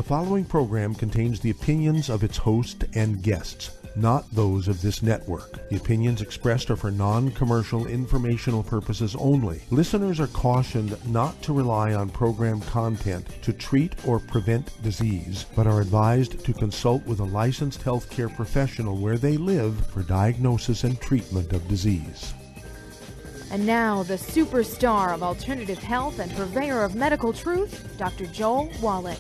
following program contains the opinions of its host and guests, not those of this network. The opinions expressed are for non-commercial informational purposes only. Listeners are cautioned not to rely on program content to treat or prevent disease, but are advised to consult with a licensed healthcare professional where they live for diagnosis and treatment of disease. And now, the superstar of alternative health and purveyor of medical truth, Dr. Joel Wallach.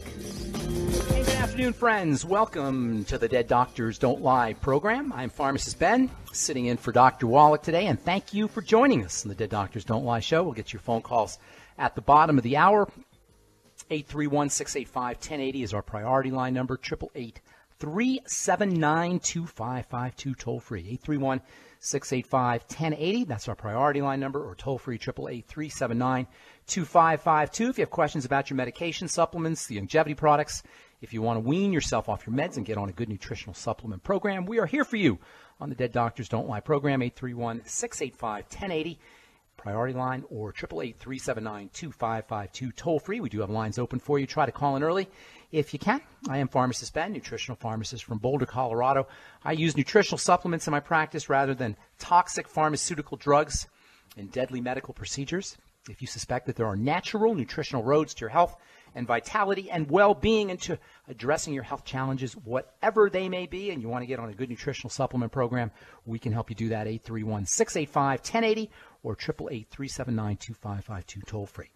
Hey, good afternoon, friends. Welcome to the Dead Doctors Don't Lie program. I'm Pharmacist Ben, sitting in for Dr. Wallach today, and thank you for joining us on the Dead Doctors Don't Lie show. We'll get your phone calls at the bottom of the hour. 831-685-1080 is our priority line number, 888-379-2552, toll-free, 831-685-1080. That's our priority line number, or toll-free, 888-379-2552. If you have questions about your medication, supplements, the longevity products, if you want to wean yourself off your meds and get on a good nutritional supplement program, we are here for you on the Dead Doctors Don't Lie program, 831-685-1080, priority line, or 888-379-2552, toll-free. We do have lines open for you. Try to call in early if you can. I am Pharmacist Ben, nutritional pharmacist from Boulder, Colorado. I use nutritional supplements in my practice rather than toxic pharmaceutical drugs and deadly medical procedures. If you suspect that there are natural nutritional roads to your health and vitality and well-being and to addressing your health challenges, whatever they may be, and you want to get on a good nutritional supplement program, we can help you do that, 831-685-1080 or 888-379-2552, toll-free.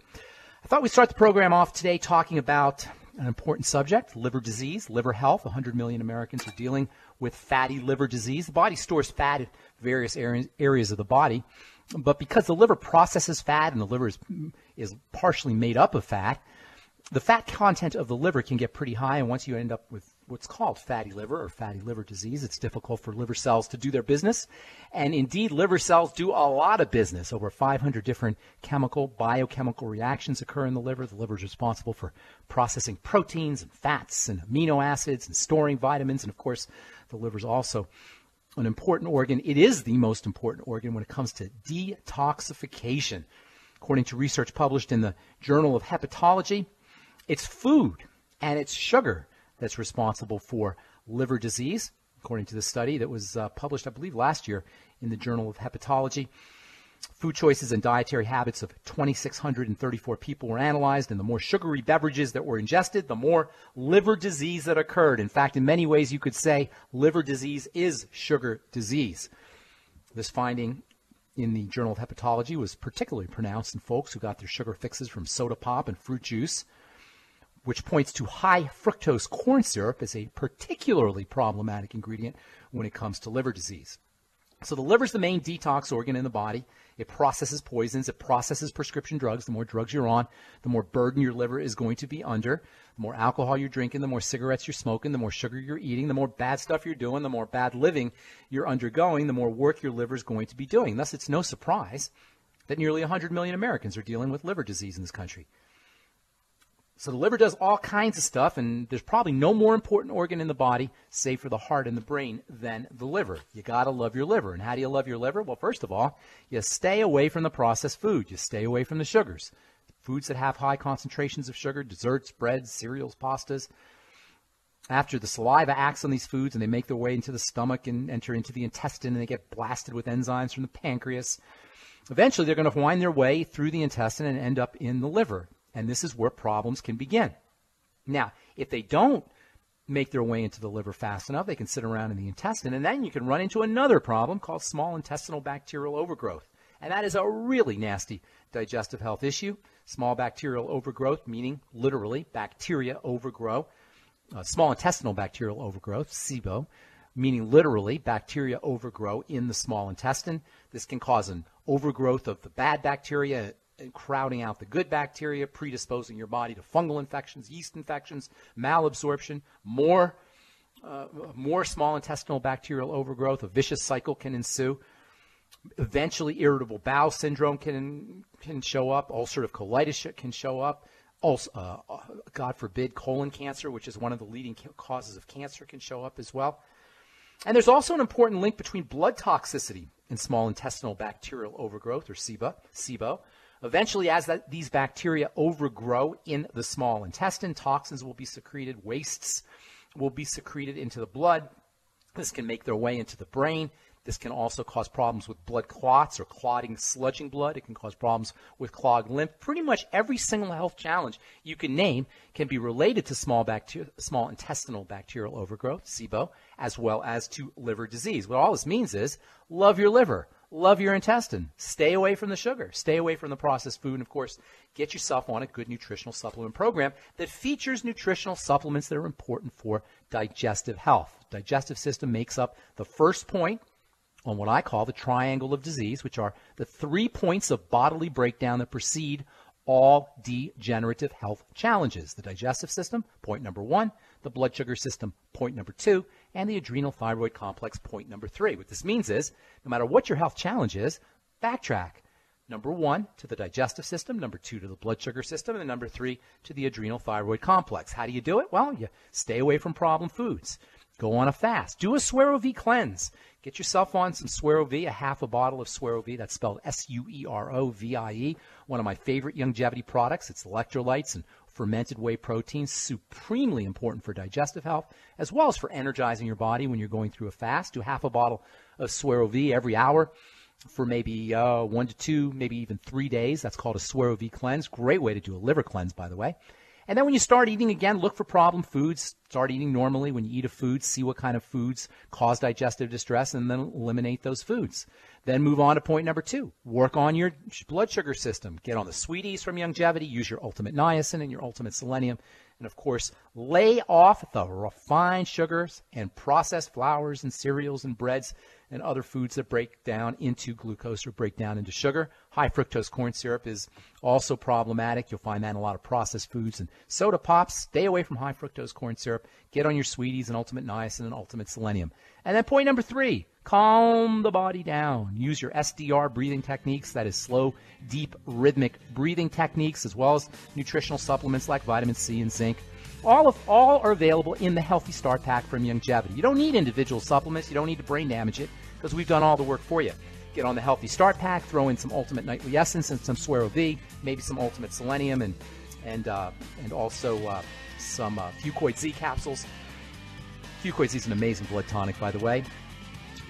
I thought we'd start the program off today talking about an important subject, liver disease, liver health. 100 million Americans are dealing with fatty liver disease. The body stores fat in various areas of the body. But because the liver processes fat and the liver is partially made up of fat, the fat content of the liver can get pretty high. And once you end up with what's called fatty liver or fatty liver disease, it's difficult for liver cells to do their business. And indeed, liver cells do a lot of business. Over 500 different biochemical reactions occur in the liver. The liver is responsible for processing proteins and fats and amino acids and storing vitamins. And of course, the liver is also an important organ. It is the most important organ when it comes to detoxification. According to research published in the Journal of Hepatology, it's food and it's sugar that's responsible for liver disease, according to the study that was published, I believe, last year in the Journal of Hepatology. Food choices and dietary habits of 2,634 people were analyzed, and the more sugary beverages that were ingested, the more liver disease that occurred. In fact, in many ways, you could say liver disease is sugar disease. This finding in the Journal of Hepatology was particularly pronounced in folks who got their sugar fixes from soda pop and fruit juice, which points to high fructose corn syrup as a particularly problematic ingredient when it comes to liver disease. So the liver is the main detox organ in the body. It processes poisons. It processes prescription drugs. The more drugs you're on, the more burden your liver is going to be under. The more alcohol you're drinking, the more cigarettes you're smoking, the more sugar you're eating, the more bad stuff you're doing, the more bad living you're undergoing, the more work your liver is going to be doing. Thus, it's no surprise that nearly 100 million Americans are dealing with liver disease in this country. So the liver does all kinds of stuff, and there's probably no more important organ in the body, save for the heart and the brain, than the liver. You got to love your liver. And how do you love your liver? Well, first of all, you stay away from the processed food. You stay away from the sugars. Foods that have high concentrations of sugar, desserts, breads, cereals, pastas. After the saliva acts on these foods and they make their way into the stomach and enter into the intestine, and they get blasted with enzymes from the pancreas, eventually they're going to wind their way through the intestine and end up in the liver. And this is where problems can begin. Now, if they don't make their way into the liver fast enough, they can sit around in the intestine, and then you can run into another problem called small intestinal bacterial overgrowth. And that is a really nasty digestive health issue. Small bacterial overgrowth, meaning literally bacteria overgrow. Small intestinal bacterial overgrowth, SIBO, meaning literally bacteria overgrow in the small intestine. This can cause an overgrowth of the bad bacteria, crowding out the good bacteria, predisposing your body to fungal infections, yeast infections, malabsorption, more small intestinal bacterial overgrowth. A vicious cycle can ensue. Eventually, irritable bowel syndrome can show up. Ulcerative colitis can show up. Also, God forbid, colon cancer, which is one of the leading causes of cancer, can show up as well. And there's also an important link between blood toxicity and small intestinal bacterial overgrowth, or SIBO. Eventually, as these bacteria overgrow in the small intestine, toxins will be secreted, wastes will be secreted into the blood. This can make their way into the brain. This can also cause problems with blood clots or clotting, sludging blood. It can cause problems with clogged lymph. Pretty much every single health challenge you can name can be related to small intestinal bacterial overgrowth, SIBO, as well as to liver disease. What all this means is love your liver, love your intestine, stay away from the sugar, stay away from the processed food, and, of course, get yourself on a good nutritional supplement program that features nutritional supplements that are important for digestive health. Digestive system makes up the first point on what I call the triangle of disease, which are the 3 points of bodily breakdown that precede all degenerative health challenges. The digestive system, point number 1, the blood sugar system, point number 2, and the adrenal thyroid complex, point number 3. What this means is, no matter what your health challenge is, backtrack. Number 1 to the digestive system, number 2 to the blood sugar system, and number 3 to the adrenal thyroid complex. How do you do it? Well, you stay away from problem foods. Go on a fast. Do a Suero-V cleanse. Get yourself on some Suero-V, a half a bottle of Suero-V. That's spelled Suerovie, one of my favorite longevity products. It's electrolytes and fermented whey proteins, supremely important for digestive health, as well as for energizing your body when you're going through a fast. Do half a bottle of Suero-V every hour for maybe 1 to 2, maybe even 3 days. That's called a Suero-V cleanse. Great way to do a liver cleanse, by the way. And then when you start eating again, look for problem foods. Start eating normally. When you eat a food, see what kind of foods cause digestive distress, and then eliminate those foods. Then move on to point number 2. Work on your blood sugar system. Get on the sweeties from longevity. Use your ultimate niacin and your ultimate selenium. And, of course, lay off the refined sugars and processed flours and cereals and breads and other foods that break down into glucose or break down into sugar. High fructose corn syrup is also problematic. You'll find that in a lot of processed foods. And soda pops, stay away from high fructose corn syrup. Get on your sweeties and ultimate niacin and ultimate selenium. And then point number 3, calm the body down. Use your SDR breathing techniques, that is slow, deep, rhythmic breathing techniques, as well as nutritional supplements like vitamin C and zinc. All are available in the Healthy Start Pack from Longevity. You don't need individual supplements. You don't need to brain damage it because we've done all the work for you. Get on the Healthy Start Pack, throw in some Ultimate Nightly Essence and some Suero-V, maybe some Ultimate Selenium and also some Fucoid Z capsules. Fucoid Z is an amazing blood tonic, by the way.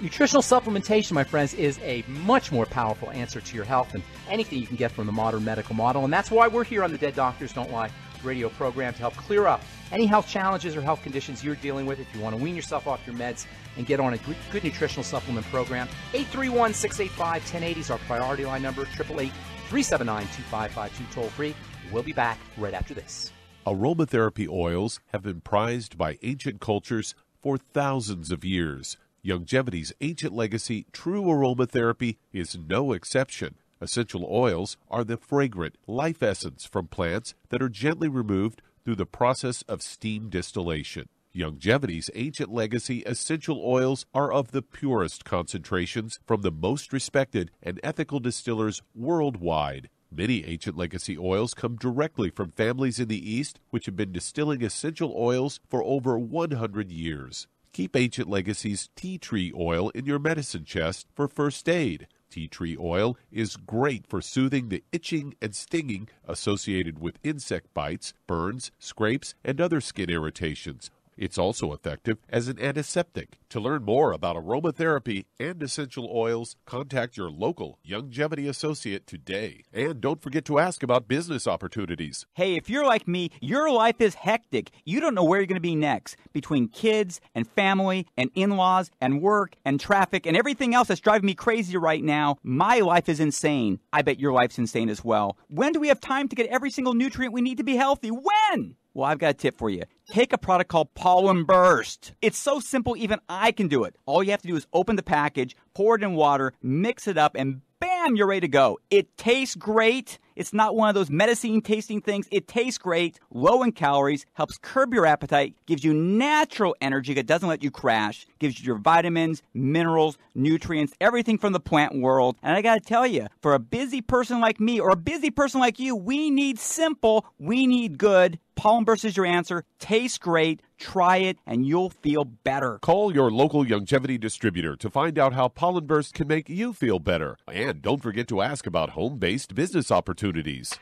Nutritional supplementation, my friends, is a much more powerful answer to your health than anything you can get from the modern medical model, and that's why we're here on the Dead Doctors Don't Lie radio program to help clear up any health challenges or health conditions you're dealing with. If you want to wean yourself off your meds and get on a good nutritional supplement program, 831-685-1080 is our priority line number, 888-379-2552, toll free. We'll be back right after this. Aromatherapy oils have been prized by ancient cultures for thousands of years. Longevity's ancient legacy, true aromatherapy, is no exception. Essential oils are the fragrant life essence from plants that are gently removed through the process of steam distillation. Longevity's ancient legacy essential oils are of the purest concentrations from the most respected and ethical distillers worldwide. Many ancient legacy oils come directly from families in the East which have been distilling essential oils for over 100 years. Keep Ancient Legacy's tea tree oil in your medicine chest for first aid. Tea tree oil is great for soothing the itching and stinging associated with insect bites, burns, scrapes, and other skin irritations. It's also effective as an antiseptic. To learn more about aromatherapy and essential oils, contact your local Longevity associate today. And don't forget to ask about business opportunities. Hey, if you're like me, your life is hectic. You don't know where you're going to be next. Between kids and family and in-laws and work and traffic and everything else that's driving me crazy right now, my life is insane. I bet your life's insane as well. When do we have time to get every single nutrient we need to be healthy? When? Well, I've got a tip for you. Take a product called Pollen Burst. It's so simple, even I can do it. All you have to do is open the package, pour it in water, mix it up, and bam, you're ready to go. It tastes great. It's not one of those medicine tasting things. It tastes great, low in calories, helps curb your appetite, gives you natural energy that doesn't let you crash, gives you your vitamins, minerals, nutrients, everything from the plant world. And I got to tell you, for a busy person like me or a busy person like you, we need simple, we need good. Pollen Burst is your answer. Tastes great. Try it, and you'll feel better. Call your local longevity distributor to find out how Pollen Burst can make you feel better. And don't forget to ask about home-based business opportunities.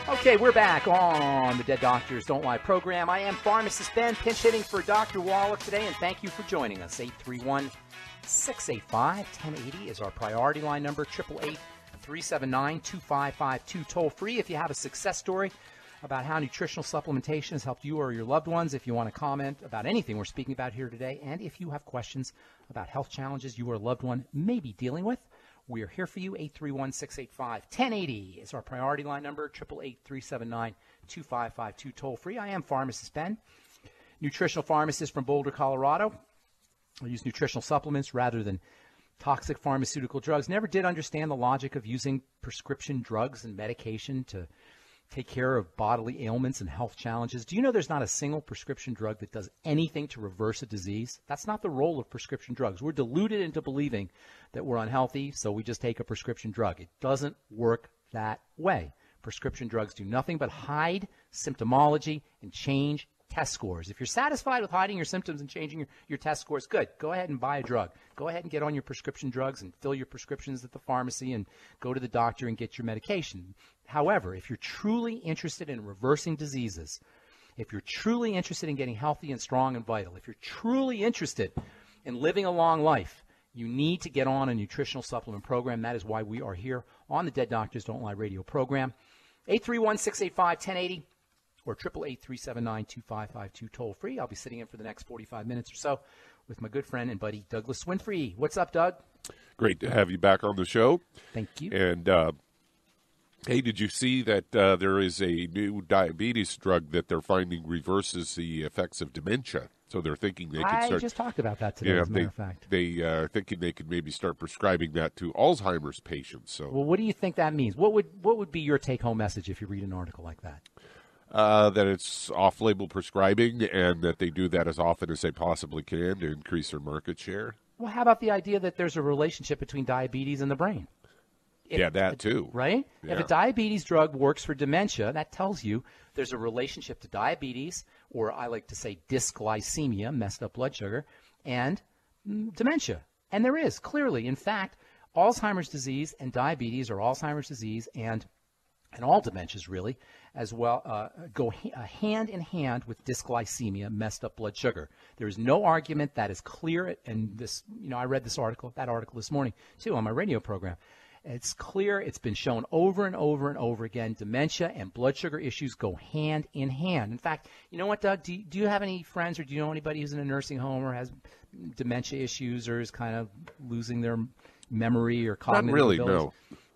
Okay, we're back on the Dead Doctors Don't Lie program. I am Pharmacist Ben, pinch hitting for Dr. Wallach today, and thank you for joining us. 831-685-1080 is our priority line number, 888-379-2552, toll free. If you have a success story about how nutritional supplementation has helped you or your loved ones, if you want to comment about anything we're speaking about here today, and if you have questions about health challenges you or a loved one may be dealing with, we are here for you. 831-685-1080 is our priority line number, 888-379-2552, toll free. I am Pharmacist Ben, nutritional pharmacist from Boulder, Colorado. I use nutritional supplements rather than toxic pharmaceutical drugs. Never did understand the logic of using prescription drugs and medication to take care of bodily ailments and health challenges. Do you know there's not a single prescription drug that does anything to reverse a disease? That's not the role of prescription drugs. We're deluded into believing that we're unhealthy, so we just take a prescription drug. It doesn't work that way. Prescription drugs do nothing but hide symptomology and change test scores. If you're satisfied with hiding your symptoms and changing your test scores, good. Go ahead and buy a drug. Go ahead and get on your prescription drugs and fill your prescriptions at the pharmacy and go to the doctor and get your medication. However, if you're truly interested in reversing diseases, if you're truly interested in getting healthy and strong and vital, if you're truly interested in living a long life, you need to get on a nutritional supplement program. That is why we are here on the Dead Doctors Don't Lie radio program. 831-685-1080 or 888-379-2552, toll free. I'll be sitting in for the next 45 minutes or so with my good friend and buddy, Douglas Winfrey. What's up, Doug? Great to have you back on the show. Thank you. And, hey, did you see that there is a new diabetes drug that they're finding reverses the effects of dementia? So they're thinking they could start... I just talked about that today, as a matter of fact. They are thinking they could maybe start prescribing that to Alzheimer's patients. So, well, what do you think that means? What would be your take-home message if you read an article like that? That it's off-label prescribing and that they do that as often as they possibly can to increase their market share. Well, how about the idea that there's a relationship between diabetes and the brain? That too. Right? Yeah. If a diabetes drug works for dementia, that tells you there's a relationship to diabetes, or I like to say dysglycemia, messed up blood sugar, and dementia. And there is, clearly. In fact, Alzheimer's disease and diabetes, or Alzheimer's disease and all dementias really, as well, go hand in hand with dysglycemia, messed up blood sugar. There is no argument that is clear, and this, I read that article this morning too on my radio program. It's clear, it's been shown over and over and over again, dementia and blood sugar issues go hand in hand. In fact, you know what, Doug, do you have any friends or do you know anybody who's in a nursing home or has dementia issues or is kind of losing their memory or cognitive abilities? Not really, no.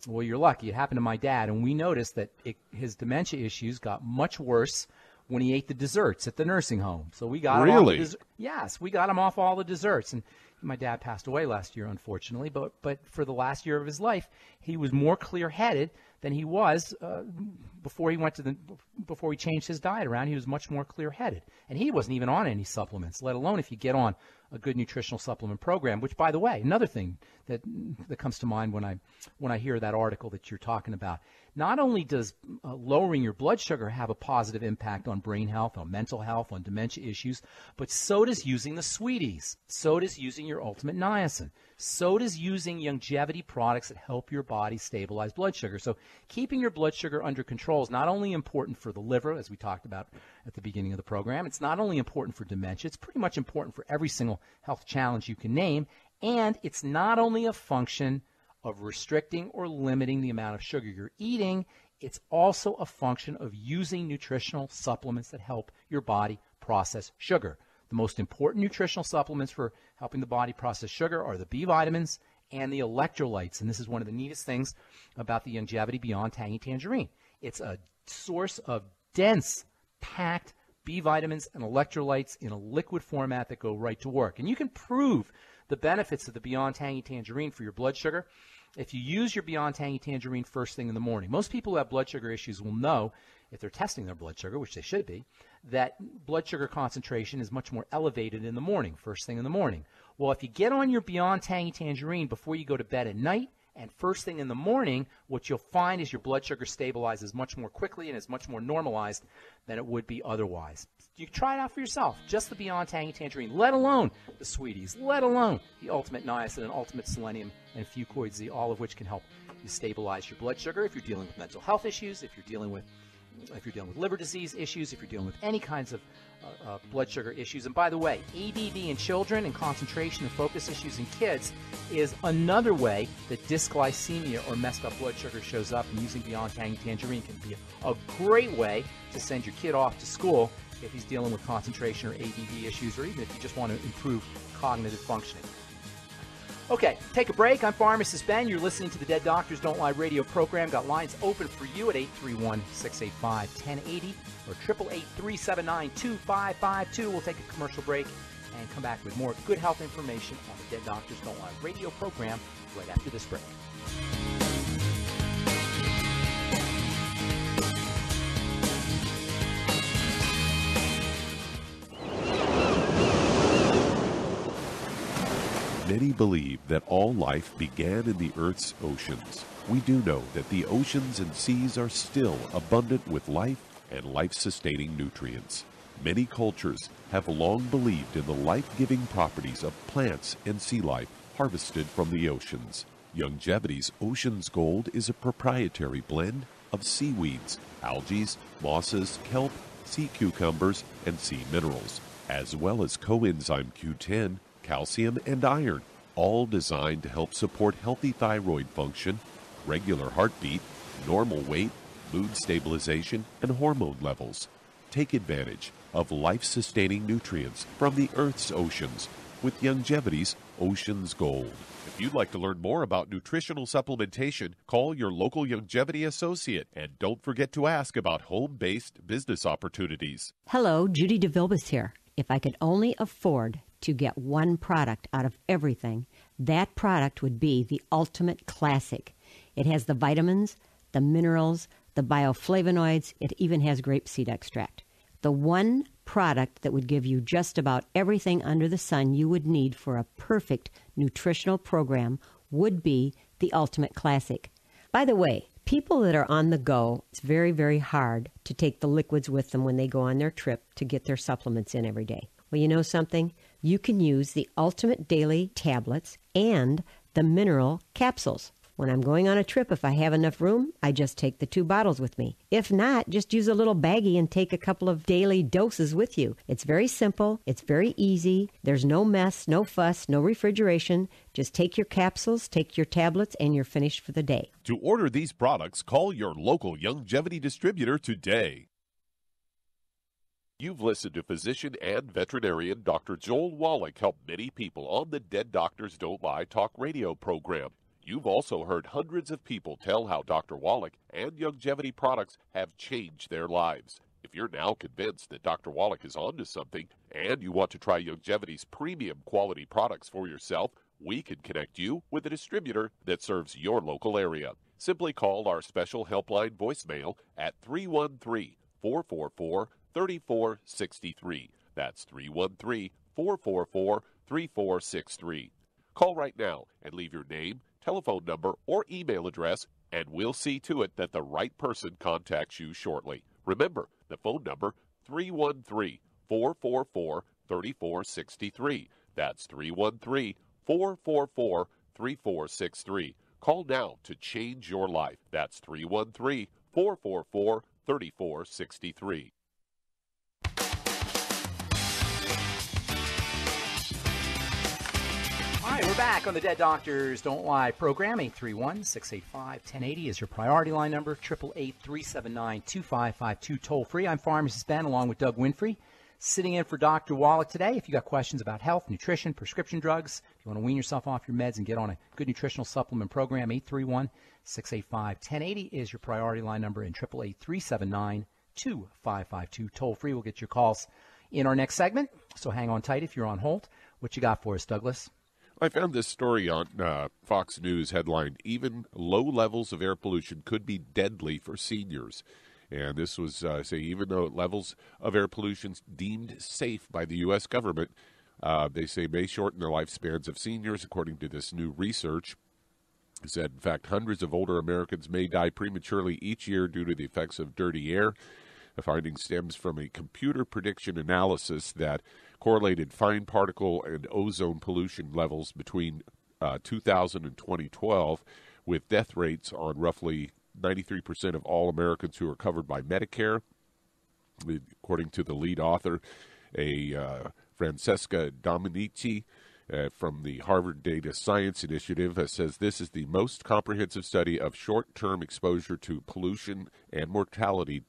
Well, you're lucky. It happened to my dad, and we noticed that his dementia issues got much worse when he ate the desserts at the nursing home. So we got him off the yes, we got him off all the desserts. And my dad passed away last year, unfortunately, but for the last year of his life, he was more clear-headed than he was before he changed his diet around. He was much more clear-headed, and he wasn't even on any supplements, let alone if you get on a good nutritional supplement program. Which, by the way, another thing that comes to mind when I hear that article that you're talking about. Not only does lowering your blood sugar have a positive impact on brain health, on mental health, on dementia issues, but so does using the sweeties. So does using your ultimate niacin. So does using longevity products that help your body stabilize blood sugar. So keeping your blood sugar under control is not only important for the liver, as we talked about at the beginning of the program. It's not only important for dementia. It's pretty much important for every single health challenge you can name. And it's not only a function of restricting or limiting the amount of sugar you're eating, it's also a function of using nutritional supplements that help your body process sugar. The most important nutritional supplements for helping the body process sugar are the B vitamins and the electrolytes. And this is one of the neatest things about the Longevity Beyond Tangy Tangerine. It's a source of dense, packed B vitamins and electrolytes in a liquid format that go right to work. And you can prove the benefits of the Beyond Tangy Tangerine for your blood sugar if you use your Beyond Tangy Tangerine first thing in the morning. Most people who have blood sugar issues will know, if they're testing their blood sugar, which they should be, that blood sugar concentration is much more elevated in the morning, first thing in the morning. Well, if you get on your Beyond Tangy Tangerine before you go to bed at night And first thing in the morning, what you'll find is your blood sugar stabilizes much more quickly and is much more normalized than it would be otherwise. You can try it out for yourself, just the Beyond Tangy Tangerine, let alone the Sweeties, let alone the Ultimate Niacin and Ultimate Selenium and Fucoid Z, all of which can help you stabilize your blood sugar if you're dealing with mental health issues, if you're dealing with liver disease issues, if you're dealing with any kinds of blood sugar issues. And by the way, ADD in children and concentration and focus issues in kids is another way that dysglycemia or messed up blood sugar shows up, and using Beyond Tangy Tangerine can be a great way to send your kid off to school if he's dealing with concentration or ADD issues, or even if you just want to improve cognitive functioning. Okay, take a break. I'm Pharmacist Ben. You're listening to the Dead Doctors Don't Lie radio program. Got lines open for you at 831-685-1080 or 888-379-2552. We'll take a commercial break and come back with more good health information on the Dead Doctors Don't Lie radio program right after this break. Many believe that all life began in the Earth's oceans. We do know that the oceans and seas are still abundant with life and life-sustaining nutrients. Many cultures have long believed in the life-giving properties of plants and sea life harvested from the oceans. Youngevity's Ocean's Gold is a proprietary blend of seaweeds, algae, mosses, kelp, sea cucumbers, and sea minerals, as well as coenzyme Q10, calcium, and iron, all designed to help support healthy thyroid function, regular heartbeat, normal weight, mood stabilization, and hormone levels. Take advantage of life-sustaining nutrients from the Earth's oceans with Youngevity's Ocean's Gold. If you'd like to learn more about nutritional supplementation, call your local Youngevity associate, and don't forget to ask about home-based business opportunities. Hello, Judy DeVilbus here. If I could only afford to get one product out of everything, that product would be the Ultimate Classic. It has the vitamins, the minerals, the bioflavonoids. It even has grapeseed extract. The one product that would give you just about everything under the sun you would need for a perfect nutritional program would be the Ultimate Classic. By the way, people that are on the go, it's very, very hard to take the liquids with them when they go on their trip to get their supplements in every day. Well, you know something? You can use the Ultimate Daily Tablets and the Mineral Capsules. When I'm going on a trip, if I have enough room, I just take the 2 bottles with me. If not, just use a little baggie and take a couple of daily doses with you. It's very simple. It's very easy. There's no mess, no fuss, no refrigeration. Just take your capsules, take your tablets, and you're finished for the day. To order these products, call your local Youngevity distributor today. You've listened to physician and veterinarian Dr. Joel Wallach help many people on the Dead Doctors Don't Lie talk radio program. You've also heard hundreds of people tell how Dr. Wallach and Youngevity products have changed their lives. If you're now convinced that Dr. Wallach is onto something and you want to try Youngevity's premium quality products for yourself, we can connect you with a distributor that serves your local area. Simply call our special helpline voicemail at 313-444-3463. That's 313-444-3463. Call right now and leave your name, telephone number, or email address, and we'll see to it that the right person contacts you shortly. Remember, the phone number, 313-444-3463. That's 313-444-3463. Call now to change your life. That's 313-444-3463. All right, we're back on the Dead Doctors Don't Lie program. 831-685-1080 is your priority line number. 888-379-2552 toll free. I'm Pharmacist Ben along with Doug Winfrey, sitting in for Dr. Wallach today. If you got questions about health, nutrition, prescription drugs, if you want to wean yourself off your meds and get on a good nutritional supplement program, 831-685-1080 is your priority line number, and 888-379-2552 toll free. We'll get your calls in our next segment, so hang on tight if you're on hold. What you got for us, Douglas? I found this story on Fox News headline, even low levels of air pollution could be deadly for seniors. And this was saying even though levels of air pollution deemed safe by the U.S. government, they say may shorten the lifespans of seniors, according to this new research. He said, in fact, hundreds of older Americans may die prematurely each year due to the effects of dirty air. The finding stems from a computer prediction analysis that correlated fine particle and ozone pollution levels between 2000 and 2012 with death rates on roughly 93% of all Americans who are covered by Medicare. According to the lead author, Francesca Dominici from the Harvard Data Science Initiative, says this is the most comprehensive study of short-term exposure to pollution and mortality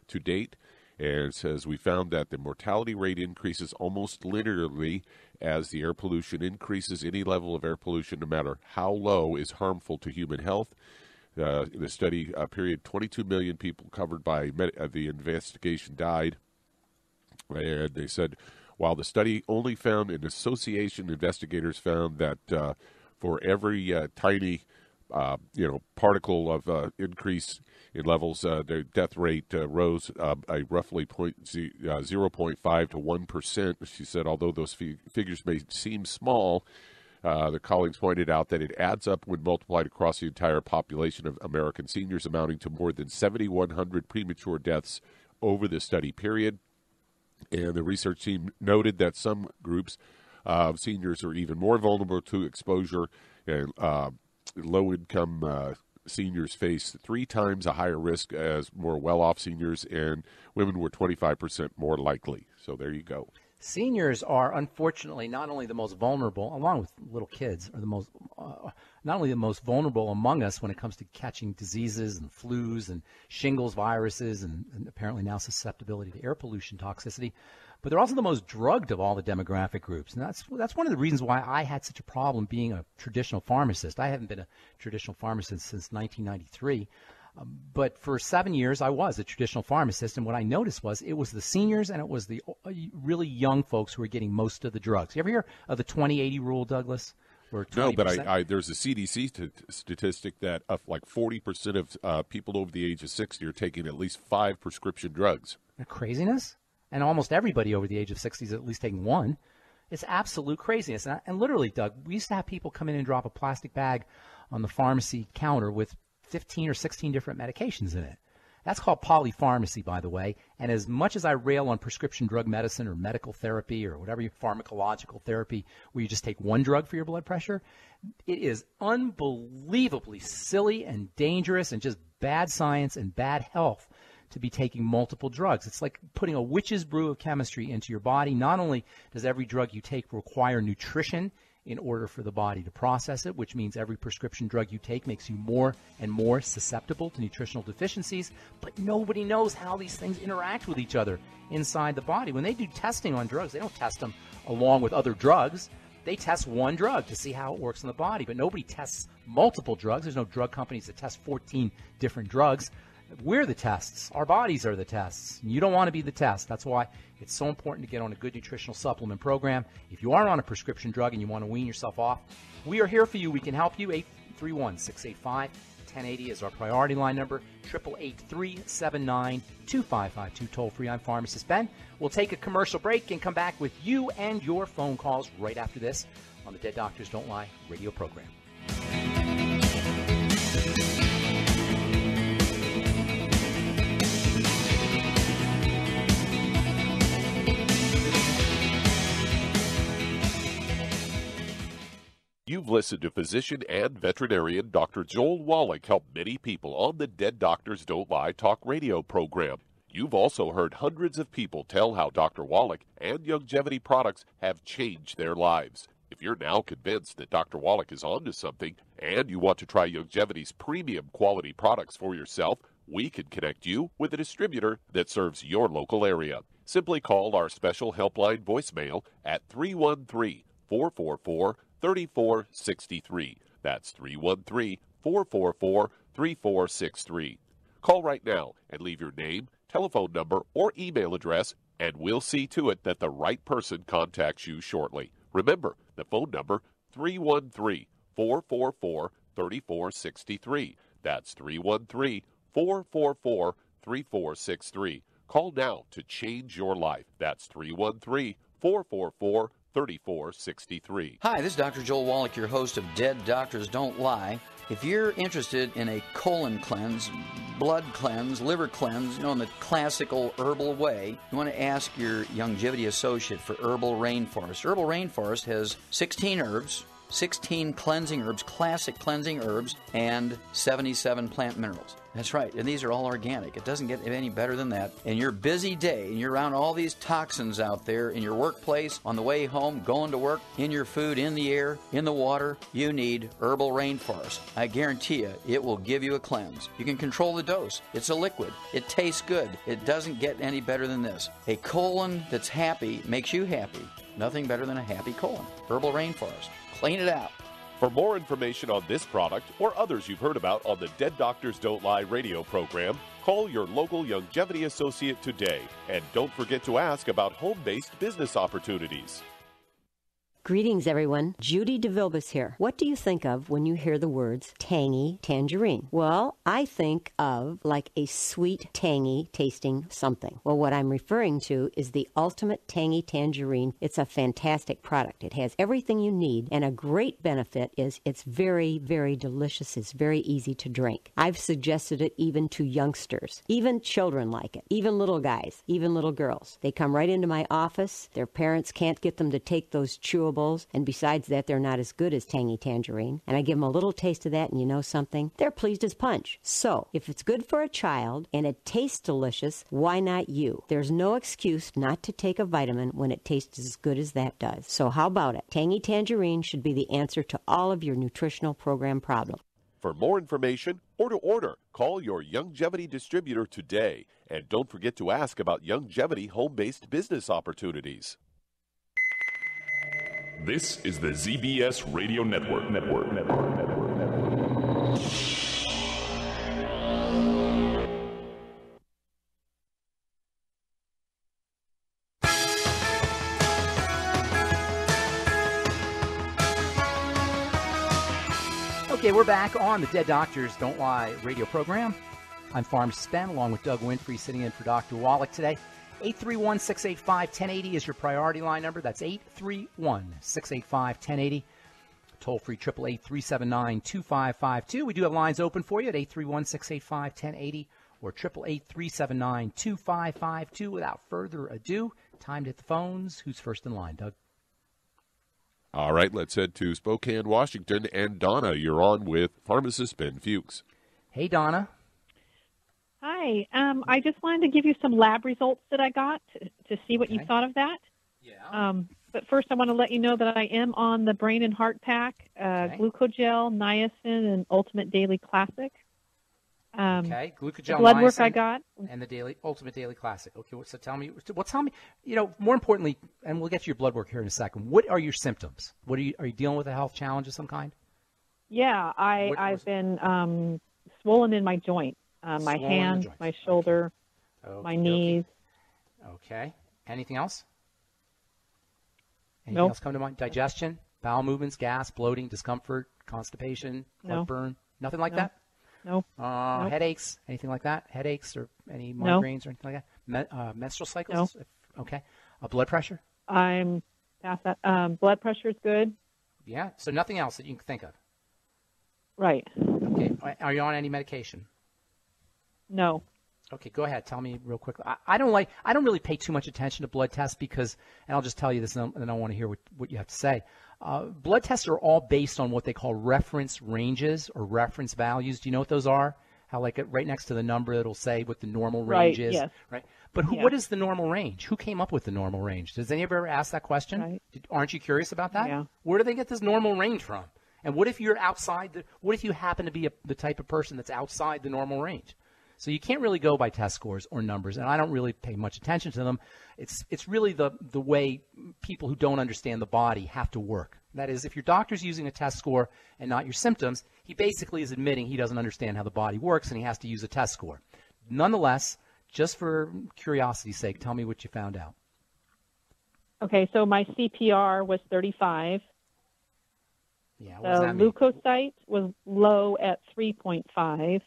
to date. And it says we found that the mortality rate increases almost linearly as the air pollution increases. Any level of air pollution, no matter how low, is harmful to human health. In the study period, 22 million people covered by the investigation died. And they said, while the study only found an association, investigators found that for every tiny particle of increase in levels, their death rate rose by roughly 0.5 to 1%. She said, although those figures may seem small, the colleagues pointed out that it adds up when multiplied across the entire population of American seniors, amounting to more than 7,100 premature deaths over the study period. And the research team noted that some groups of seniors are even more vulnerable to exposure, and low-income seniors face 3 times a higher risk as more well-off seniors, and women were 25% more likely. So there you go. Seniors are unfortunately not only the most vulnerable, along with little kids, are the most not only the most vulnerable among us when it comes to catching diseases and flus and shingles viruses and apparently now susceptibility to air pollution toxicity, but they're also the most drugged of all the demographic groups. And that's one of the reasons why I had such a problem being a traditional pharmacist. I haven't been a traditional pharmacist since 1993. But for 7 years, I was a traditional pharmacist, and what I noticed was it was the seniors and it was the really young folks who were getting most of the drugs. You ever hear of the 20-80 rule, Douglas? No, but there's a CDC statistic that like 40% of people over the age of 60 are taking at least 5 prescription drugs. Isn't that craziness? And almost everybody over the age of 60 is at least taking 1. It's absolute craziness. And literally, Doug, we used to have people come in and drop a plastic bag on the pharmacy counter with 15 or 16 different medications in it. That's called polypharmacy, by the way. And as much as I rail on prescription drug medicine or medical therapy or whatever, pharmacological therapy, where you just take one drug for your blood pressure, it is unbelievably silly and dangerous and just bad science and bad health to be taking multiple drugs. It's like putting a witch's brew of chemistry into your body. Not only does every drug you take require nutrition in order for the body to process it, which means every prescription drug you take makes you more and more susceptible to nutritional deficiencies, but nobody knows how these things interact with each other inside the body. When they do testing on drugs, they don't test them along with other drugs. They test one drug to see how it works in the body, but nobody tests multiple drugs. There's no drug companies that test 14 different drugs. We're the tests. Our bodies are the tests. You don't want to be the test. That's why it's so important to get on a good nutritional supplement program. If you are on a prescription drug and you want to wean yourself off, we are here for you. We can help you. 831-685-1080 is our priority line number. 888-379-2552 toll free. I'm Pharmacist Ben. We'll take a commercial break and come back with you and your phone calls right after this on the Dead Doctors Don't Lie radio program. You've listened to physician and veterinarian Dr. Joel Wallach help many people on the Dead Doctors Don't Lie talk radio program. You've also heard hundreds of people tell how Dr. Wallach and Youngevity products have changed their lives. If you're now convinced that Dr. Wallach is onto something and you want to try Youngevity's premium quality products for yourself, we can connect you with a distributor that serves your local area. Simply call our special helpline voicemail at 313-444-3463. That's 313-444-3463. Call right now and leave your name, telephone number, or email address, and we'll see to it that the right person contacts you shortly. Remember, the phone number, 313-444-3463. That's 313-444-3463. Call now to change your life. That's 313-444-3463. 3463. Hi, this is Dr. Joel Wallach, your host of Dead Doctors Don't Lie. If you're interested in a colon cleanse, blood cleanse, liver cleanse, in the classical herbal way, you want to ask your longevity associate for Herbal Rainforest. Herbal Rainforest has 16 herbs, 16 cleansing herbs, classic cleansing herbs, and 77 plant minerals. That's right, and these are all organic. It doesn't get any better than that. In your busy day, and you're around all these toxins out there in your workplace, on the way home, going to work, in your food, in the air, in the water, you need Herbal Rainforest. I guarantee you, it will give you a cleanse. You can control the dose. It's a liquid. It tastes good. It doesn't get any better than this. A colon that's happy makes you happy. Nothing better than a happy colon. Herbal Rainforest. Clean it out. For more information on this product or others you've heard about on the Dead Doctors Don't Lie radio program, call your local longevity associate today. And don't forget to ask about home-based business opportunities. Greetings, everyone. Judy DeVilbus here. What do you think of when you hear the words tangy tangerine? Well, I think of like a sweet, tangy tasting something. Well, what I'm referring to is the Ultimate Tangy Tangerine. It's a fantastic product. It has everything you need, and a great benefit is it's very, very delicious. It's very easy to drink. I've suggested it even to youngsters. Even children like it. Even little guys. Even little girls. They come right into my office. Their parents can't get them to take those chewables. And besides that, they're not as good as Tangy Tangerine. And I give them a little taste of that, and you know something? They're pleased as punch. So, if it's good for a child and it tastes delicious, why not you? There's no excuse not to take a vitamin when it tastes as good as that does. So how about it? Tangy Tangerine should be the answer to all of your nutritional program problems. For more information or to order, call your longevity distributor today. And don't forget to ask about longevity home-based business opportunities. This is the ZBS Radio Network. Okay, we're back on the Dead Doctors Don't Lie radio program. I'm Pharmacist Ben, along with Doug Winfrey, sitting in for Dr. Wallach today. 831-685-1080 is your priority line number. That's 831-685-1080. Toll-free 888-379-2552. We do have lines open for you at 831-685-1080 or 888-379-2552. Without further ado, time to hit the phones. Who's first in line, Doug? All right, let's head to Spokane, Washington. And Donna, you're on with Pharmacist Ben Fuchs. Hey, Donna. Hi. I just wanted to give you some lab results that I got to see what you thought of that. Yeah. But first, I want to let you know that I am on the Brain and Heart Pack, Glucogel, Niacin, and Ultimate Daily Classic. Glucogel, the blood niacin, work I got, and the Ultimate Daily Classic. Okay, so tell me, more importantly, and we'll get to your blood work here in a second. What are your symptoms? Are you dealing with a health challenge of some kind? Yeah, I've been swollen in my joint. My hand, my shoulder, my knees. Okay. Anything else? Nope. Else come to mind? Digestion, bowel movements, gas, bloating, discomfort, constipation, heartburn? Nothing like that? Nope. Headaches? Anything like that? Headaches or any migraines or anything like that? Menstrual cycles? No. Okay. Blood pressure? I'm past that. Blood pressure is good. Yeah. So nothing else that you can think of? Right. Okay. Are you on any medication? No. Okay, go ahead. Tell me real quickly. I don't really pay too much attention to blood tests because, and I'll just tell you this, and then I want to hear what you have to say. Blood tests are all based on what they call reference ranges or reference values. Do you know what those are? How right next to the number it'll say what the normal range is. Yes. Right. But what is the normal range? Who came up with the normal range? Does anybody ever ask that question? Right. Aren't you curious about that? Yeah. Where do they get this normal range from? And what if you're outside what if you happen to be the type of person that's outside the normal range? So you can't really go by test scores or numbers, and I don't really pay much attention to them. It's really the way people who don't understand the body have to work. That is, if your doctor's using a test score and not your symptoms, he basically is admitting he doesn't understand how the body works, and he has to use a test score. Nonetheless, just for curiosity's sake, tell me what you found out. Okay, so my CPR was 35. Yeah, what does the that mean? leukocyte was low at 3.5.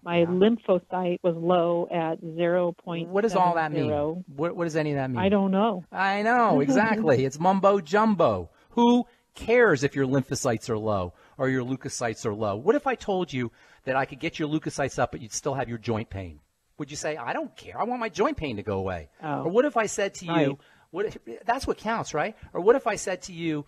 My lymphocyte was low at 0.70. What does all that mean? What does any of that mean? I don't know. I know, exactly. It's mumbo jumbo. Who cares if your lymphocytes are low or your leukocytes are low? What if I told you that I could get your leukocytes up, but you'd still have your joint pain? Would you say, I don't care, I want my joint pain to go away? Oh, or what if I said to you, that's what counts, right? Or what if I said to you,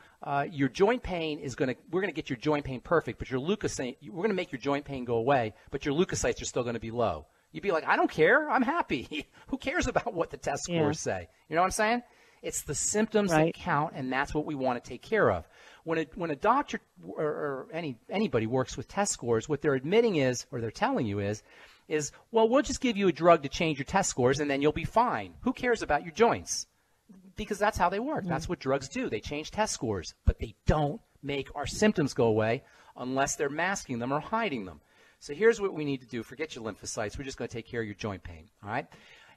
your joint pain is we're going to get your joint pain perfect, but your leukocyte, we're going to make your joint pain go away, but your leukocytes are still going to be low. You'd be like, I don't care, I'm happy. Who cares about what the test scores say? You know what I'm saying? It's the symptoms that count, and that's what we want to take care of. When a doctor or anybody works with test scores, what they're admitting is, or they're telling you is, well, we'll just give you a drug to change your test scores, and then you'll be fine. Who cares about your joints? Because that's how they work. That's what drugs do. They change test scores, but they don't make our symptoms go away unless they're masking them or hiding them. So here's what we need to do. Forget your lymphocytes. We're just going to take care of your joint pain, all right?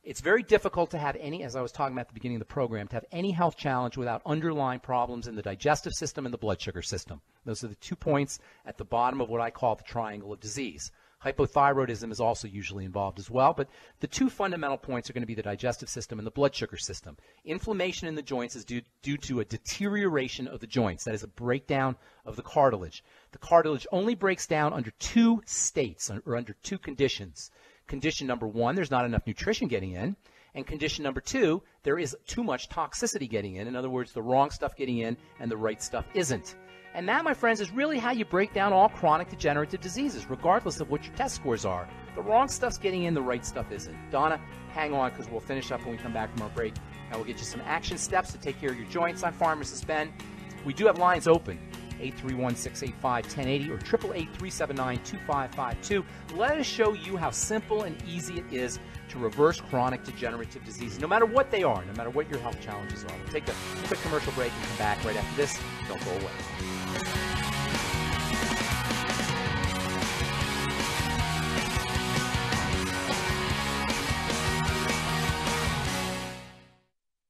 It's very difficult to have any, as I was talking about at the beginning of the program, to have any health challenge without underlying problems in the digestive system and the blood sugar system. Those are the 2 points at the bottom of what I call the triangle of disease. Hypothyroidism is also usually involved as well, but the 2 fundamental points are going to be the digestive system and the blood sugar system. Inflammation in the joints is due to a deterioration of the joints. That is a breakdown of the cartilage. The cartilage only breaks down under 2 states, or under 2 conditions. Condition number 1, there's not enough nutrition getting in. And condition number 2, there is too much toxicity getting in. In other words, the wrong stuff getting in and the right stuff isn't. And that, my friends, is really how you break down all chronic degenerative diseases, regardless of what your test scores are. The wrong stuff's getting in, the right stuff isn't. Donna, hang on, because we'll finish up when we come back from our break, and we'll get you some action steps to take care of your joints. I'm Pharmacist Ben. We do have lines open, 831-685-1080 or 888-379-2552. Let us show you how simple and easy it is to reverse chronic degenerative diseases, no matter what they are, no matter what your health challenges are. We'll take a quick commercial break and come back right after this. Don't go away.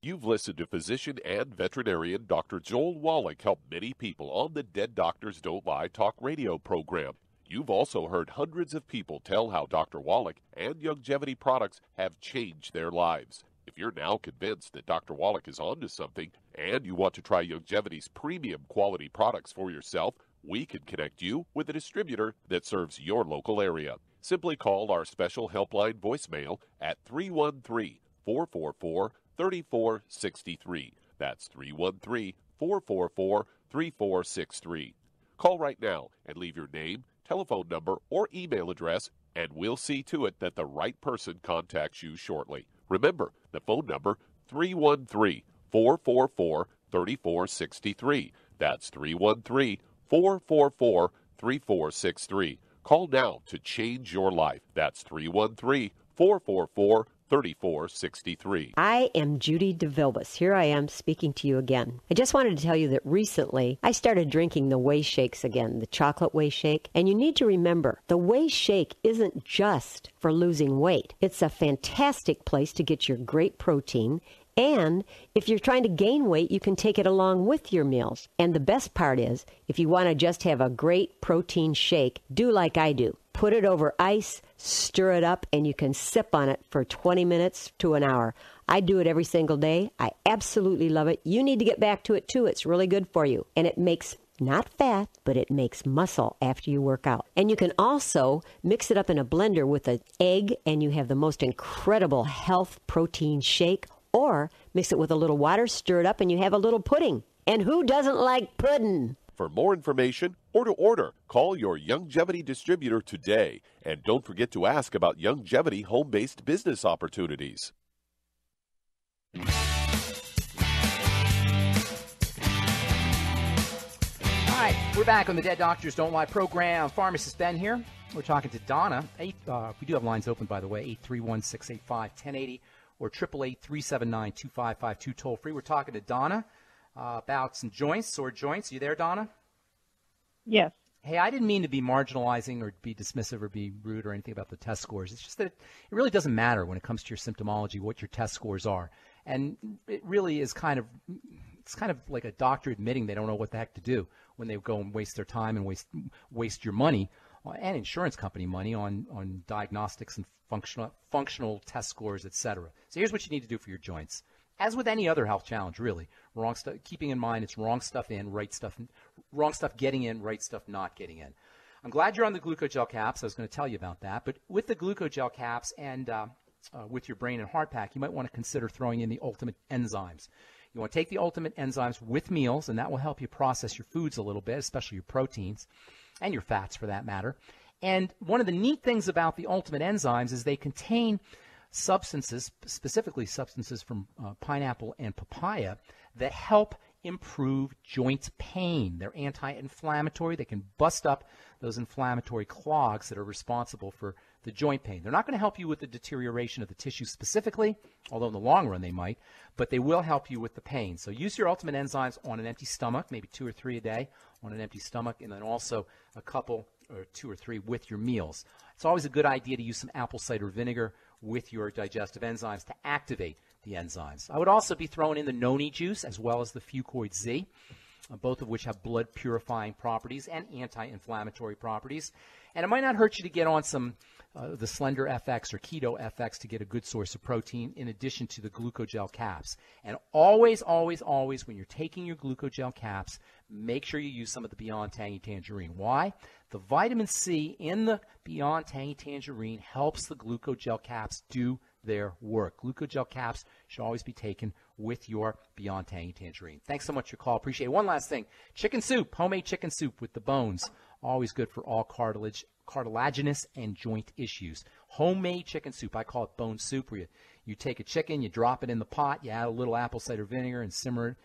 You've listened to physician and veterinarian Dr. Joel Wallach help many people on the Dead Doctors Don't Lie talk radio program. You've also heard hundreds of people tell how Dr. Wallach and Youngevity products have changed their lives. If you're now convinced that Dr. Wallach is onto something and you want to try Youngevity's premium quality products for yourself, we can connect you with a distributor that serves your local area. Simply call our special helpline voicemail at 313-444-3463. That's 313-444-3463. Call right now and leave your name, telephone number, or email address, and we'll see to it that the right person contacts you shortly. Remember, the phone number, 313-444-3463. That's 313-444-3463. Call now to change your life. That's 313-444-3463. 3463. I am Judy DeVilbus. Here I am speaking to you again. I just wanted to tell you that recently I started drinking the Whey Shakes again, the chocolate Whey Shake. And you need to remember, the Whey Shake isn't just for losing weight. It's a fantastic place to get your great protein. And if you're trying to gain weight, you can take it along with your meals. And the best part is, if you want to just have a great protein shake, do like I do. Put it over ice, stir it up, and you can sip on it for 20 minutes to an hour. I do it every single day. I absolutely love it. You need to get back to it, too. It's really good for you. And it makes not fat, but it makes muscle after you work out. And you can also mix it up in a blender with an egg, and you have the most incredible health protein shake. Or mix it with a little water, stir it up, and you have a little pudding. And who doesn't like pudding? For more information or to order, call your Youngevity distributor today. And don't forget to ask about Youngevity home-based business opportunities. All right, we're back on the Dead Doctors Don't Lie program. Pharmacist Ben here. We're talking to Donna. We do have lines open, by the way, 831-685-1080. or 888-379-2552 toll free. We're talking to Donna about some joints, sore joints. Are you there, Donna? Yes. Hey, I didn't mean to be marginalizing or be dismissive or be rude or anything about the test scores. It's just that it really doesn't matter when it comes to your symptomology what your test scores are. And it really is kind of like a doctor admitting they don't know what the heck to do when they go and waste their time and waste your money and insurance company money on diagnostics and functional test scores, etc. So here's what you need to do for your joints. As with any other health challenge, really, wrong stuff. Keeping in mind it's wrong stuff in, right stuff, wrong stuff getting in, right stuff not getting in. I'm glad you're on the glucogel caps. I was going to tell you about that, but with the glucogel caps and with your brain and heart pack, you might want to consider throwing in the ultimate enzymes. You want to take the ultimate enzymes with meals, and that will help you process your foods a little bit, especially your proteins and your fats for that matter. And one of the neat things about the ultimate enzymes is they contain substances, specifically substances from pineapple and papaya, that help improve joint pain. They're anti-inflammatory. They can bust up those inflammatory clogs that are responsible for the joint pain. They're not going to help you with the deterioration of the tissue specifically, although in the long run they might, but they will help you with the pain. So use your ultimate enzymes on an empty stomach, maybe 2 or 3 a day on an empty stomach, and then also a couple or 2 or 3 with your meals. It's always a good idea to use some apple cider vinegar with your digestive enzymes to activate the enzymes. I would also be throwing in the noni juice as well as the Fucoid Z, both of which have blood purifying properties and anti-inflammatory properties. And it might not hurt you to get on some the Slender FX or Keto FX to get a good source of protein in addition to the glucogel caps. And always, always, always when you're taking your glucogel caps, make sure you use some of the Beyond Tangy Tangerine. Why? The vitamin C in the Beyond Tangy Tangerine helps the glucogel caps do their work. Glucogel caps should always be taken with your Beyond Tangy Tangerine. Thanks so much for your call. Appreciate it. One last thing. Chicken soup, homemade chicken soup with the bones. Always good for all cartilaginous and joint issues. Homemade chicken soup. I call it bone soup, where you take a chicken, you drop it in the pot, you add a little apple cider vinegar and simmer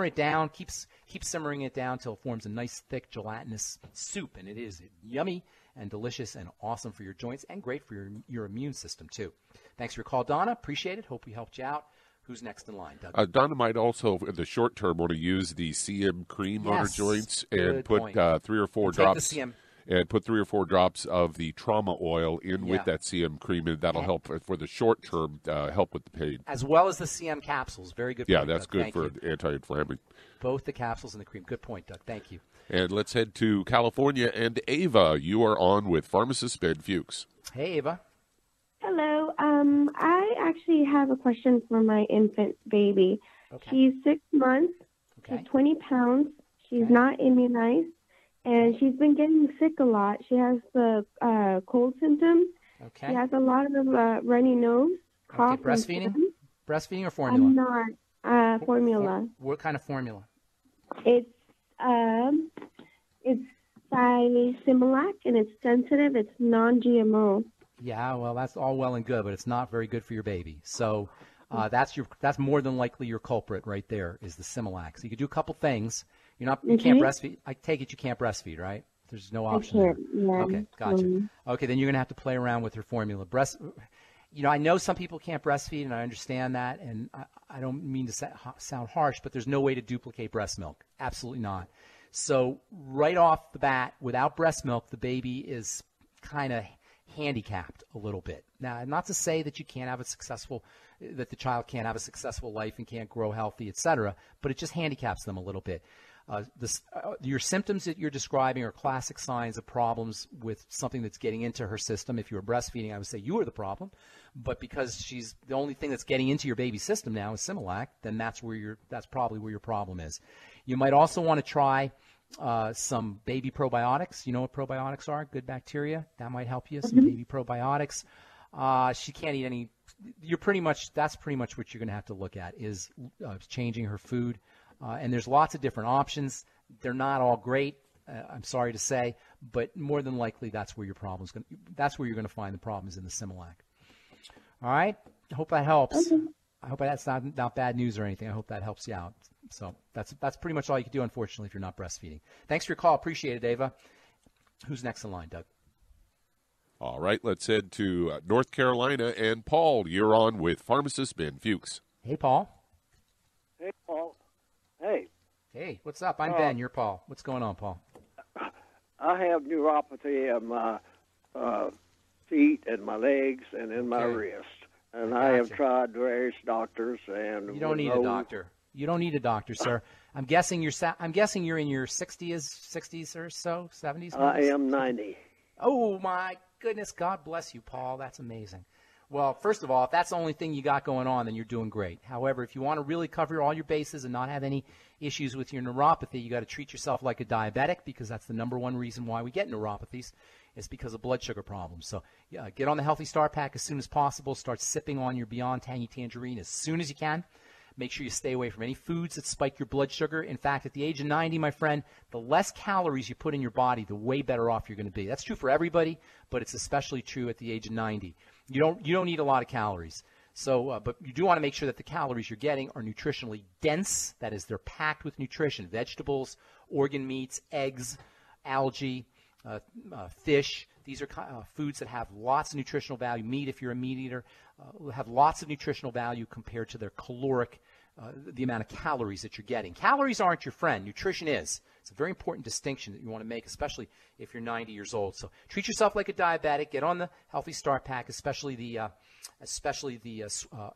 it down. Keep simmering it down until it forms a nice, thick, gelatinous soup. And it is yummy and delicious and awesome for your joints and great for your immune system, too. Thanks for your call, Donna. Appreciate it. Hope we helped you out. Who's next in line, Doug? Donna might also, in the short term, want to use the CM cream on her joints and put 3 or 4 drops. And put 3 or 4 drops of the trauma oil in with that CM cream, and that'll help for the short term, help with the pain. As well as the CM capsules. Very good point, Yeah, that's Doug. good for anti-inflammatory. Both the capsules and the cream. Good point, Doug. Thank you. And let's head to California. And Ava, you are on with Pharmacist Ben Fuchs. Hey, Ava. Hello. I actually have a question for my infant baby. Okay. She's 6 months. Okay. She's 20 pounds. She's not immunized, and she's been getting sick a lot. She has the cold symptoms. Okay. She has a lot of runny nose, cough. Okay. Breastfeeding? Breastfeeding or formula? I'm not. Formula. What kind of formula? It's by Similac, and it's sensitive. It's non-GMO. Yeah, well, that's all well and good, but it's not very good for your baby. So that's more than likely your culprit right there is the Similac. So you could do a couple things. You can't breastfeed. I take it you can't breastfeed, right? There's no option there. Yeah. Okay, gotcha. Okay, then you're going to have to play around with her formula. I know some people can't breastfeed, and I understand that, and I don't mean to sound harsh, but there's no way to duplicate breast milk. Absolutely not. So right off the bat, without breast milk, the baby is kind of handicapped a little bit. Now, not to say that that the child can't have a successful life and can't grow healthy, etc., but it just handicaps them a little bit. Your symptoms that you're describing are classic signs of problems with something that's getting into her system. If you were breastfeeding, I would say you were the problem. But because she's the only thing that's getting into your baby's system now is Similac, then that's probably where your problem is. You might also want to try some baby probiotics. You know what probiotics are? Good bacteria. That might help you. Some baby probiotics. She can't eat any. That's pretty much what you're going to have to look at is changing her food. And there's lots of different options. They're not all great, I'm sorry to say, but more than likely that's where that's where you're going to find the problems in the Similac. All right? I hope that helps. Okay. I hope that's not bad news or anything. I hope that helps you out. So that's pretty much all you can do, unfortunately, if you're not breastfeeding. Thanks for your call. Appreciate it, Ava. Who's next in line, Doug? All right, let's head to North Carolina. And Paul, you're on with Pharmacist Ben Fuchs. Hey, Paul. Hey, Paul. Hey. Hey, what's up? I'm Ben. You're Paul. What's going on, Paul? I have neuropathy in my feet and my legs and in my wrist. And I have tried various doctors. And you don't need a doctor. You don't need a doctor, sir. I'm guessing you're in your 60s or so, 70s? I am 90. Oh, my goodness. God bless you, Paul. That's amazing. Well, first of all, if that's the only thing you got going on, then you're doing great. However, if you want to really cover all your bases and not have any issues with your neuropathy, you got to treat yourself like a diabetic, because that's the number one reason why we get neuropathies. It's because of blood sugar problems. So get on the Healthy Start Pack as soon as possible. Start sipping on your Beyond Tangy Tangerine as soon as you can. Make sure you stay away from any foods that spike your blood sugar. In fact, at the age of 90, my friend, the less calories you put in your body, the way better off you're going to be. That's true for everybody, but it's especially true at the age of 90. You don't need a lot of calories. So, but you do want to make sure that the calories you're getting are nutritionally dense. That is, they're packed with nutrition: vegetables, organ meats, eggs, algae, fish. These are foods that have lots of nutritional value. Meat, if you're a meat eater, have lots of nutritional value compared to their caloric, the amount of calories that you're getting. Calories aren't your friend. Nutrition is. It's a very important distinction that you want to make, especially if you're 90 years old. So treat yourself like a diabetic. Get on the Healthy Start Pack, especially the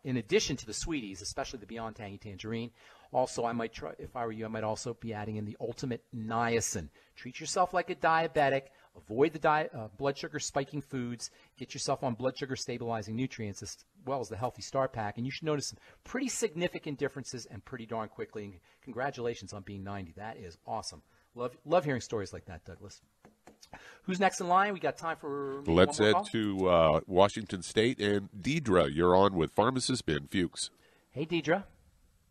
in addition to the sweeties, especially the Beyond Tangy Tangerine. Also, I might try, if I were you, I might also be adding in the Ultimate Niacin. Treat yourself like a diabetic. Avoid the blood sugar spiking foods. Get yourself on blood sugar stabilizing nutrients as well as the Healthy Start Pack. And you should notice some pretty significant differences and pretty darn quickly. And congratulations on being 90. That is awesome. Love hearing stories like that, Douglas. Who's next in line? We got time for Let's head to Washington State. And Deidre, you're on with Pharmacist Ben Fuchs. Hey, Deidre.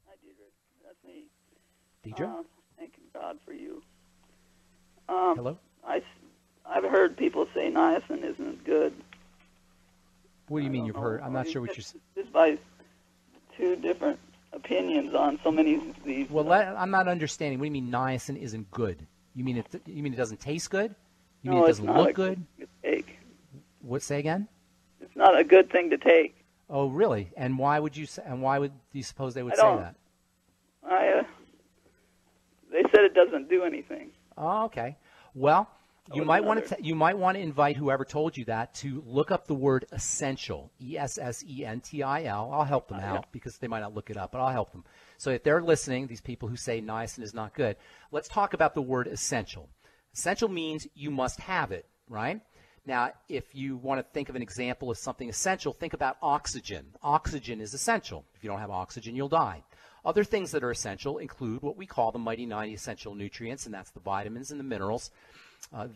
Hi, Deidre. That's me. Deidre? Thank God for you. Hello? I've heard people say niacin isn't good. What do you mean you've heard? I'm not sure what you're saying. Just by two different opinions on so many of these. Well, I'm not understanding. What do you mean niacin isn't good? You mean it doesn't taste good? You mean it doesn't look good? To take. What? Say again? It's not a good thing to take. Oh, really? And why would you suppose they would say that? They said it doesn't do anything. Oh, okay. Well, you might want to invite whoever told you that to look up the word essential, ESSENTIL. I'll help them out because they might not look it up, but I'll help them. So if they're listening, these people who say niacin is not good, let's talk about the word essential. Essential means you must have it, right? Now, if you want to think of an example of something essential, think about oxygen. Oxygen is essential. If you don't have oxygen, you'll die. Other things that are essential include what we call the Mighty 90 essential nutrients, and that's the vitamins and the minerals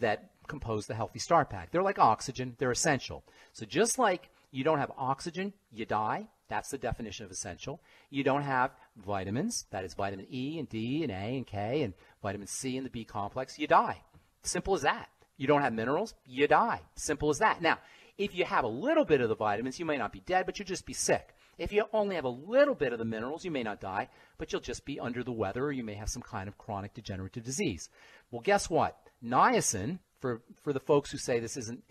that compose the Healthy Start Pack. They're like oxygen. They're essential. So just like you don't have oxygen, you die. That's the definition of essential. You don't have vitamins. That is vitamin E and D and A and K and vitamin C and the B complex. You die. Simple as that. You don't have minerals. You die. Simple as that. Now, if you have a little bit of the vitamins, you may not be dead, but you'll just be sick. If you only have a little bit of the minerals, you may not die, but you'll just be under the weather, or you may have some kind of chronic degenerative disease. Well, guess what? Niacin, for the folks who say it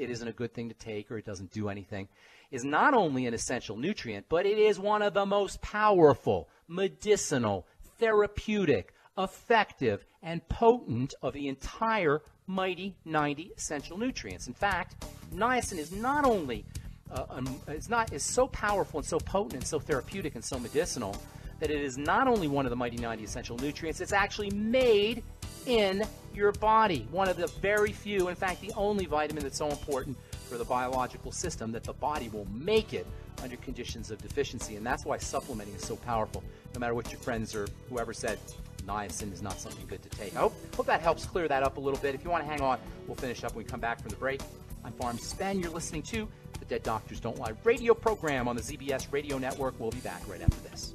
isn't a good thing to take or it doesn't do anything, is not only an essential nutrient, but it is one of the most powerful, medicinal, therapeutic, effective, and potent of the entire Mighty 90 essential nutrients. In fact, niacin is not only is so powerful and so potent and so therapeutic and so medicinal that it is not only one of the Mighty 90 essential nutrients, it's actually made in your body. One of the very few, in fact, the only vitamin that's so important for the biological system that the body will make it under conditions of deficiency. And that's why supplementing is so powerful. No matter what your friends or whoever said, niacin is not something good to take. I hope that helps clear that up a little bit. If you want to hang on, we'll finish up when we come back from the break. I'm Pharmacist Ben. You're listening to the Dead Doctors Don't Lie radio program on the ZBS Radio Network. We'll be back right after this.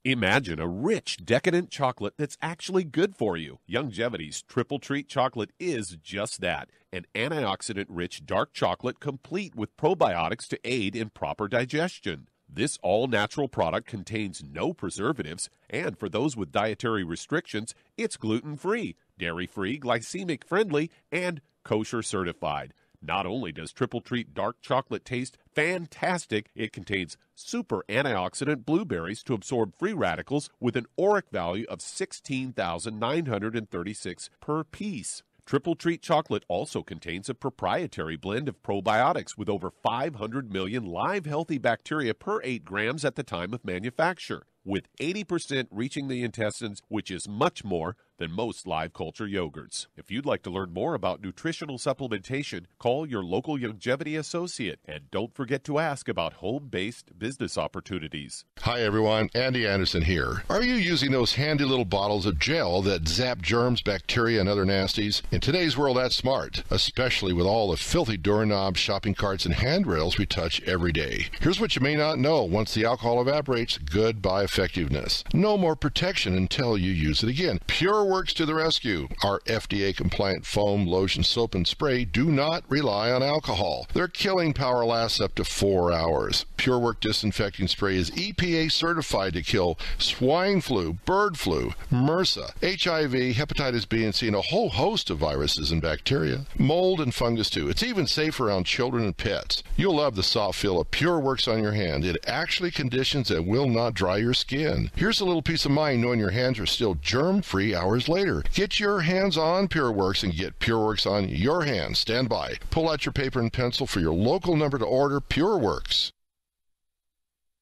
Imagine a rich, decadent chocolate that's actually good for you. Youngevity's Triple Treat chocolate is just that, an antioxidant-rich dark chocolate complete with probiotics to aid in proper digestion. This all-natural product contains no preservatives, and for those with dietary restrictions, it's gluten-free, dairy-free, glycemic-friendly, and kosher certified. Not only does Triple Treat dark chocolate taste fantastic, it contains super antioxidant blueberries to absorb free radicals with an ORAC value of 16,936 per piece. Triple Treat chocolate also contains a proprietary blend of probiotics with over 500 million live healthy bacteria per 8 grams at the time of manufacture, with 80% reaching the intestines, which is much more than most live culture yogurts. If you'd like to learn more about nutritional supplementation, call your local longevity associate, and don't forget to ask about home-based business opportunities. Hi everyone, Andy Anderson here. Are you using those handy little bottles of gel that zap germs, bacteria, and other nasties? In today's world, that's smart, especially with all the filthy doorknobs, shopping carts, and handrails we touch every day. Here's what you may not know. Once the alcohol evaporates, goodbye effectiveness. No more protection until you use it again. Pure Works to the rescue. Our FDA-compliant foam, lotion, soap, and spray do not rely on alcohol. Their killing power lasts up to 4 hours. Pure Work disinfecting spray is EPA certified to kill swine flu, bird flu, MRSA, HIV, hepatitis B and C, and a whole host of viruses and bacteria. Mold and fungus too. It's even safe around children and pets. You'll love the soft feel of Pure Works on your hand. It actually conditions and will not dry your skin. Here's a little peace of mind knowing your hands are still germ-free hours later. Get your hands on Pure Works and get Pure Works on your hands. Stand by. Pull out your paper and pencil for your local number to order. Pure Works.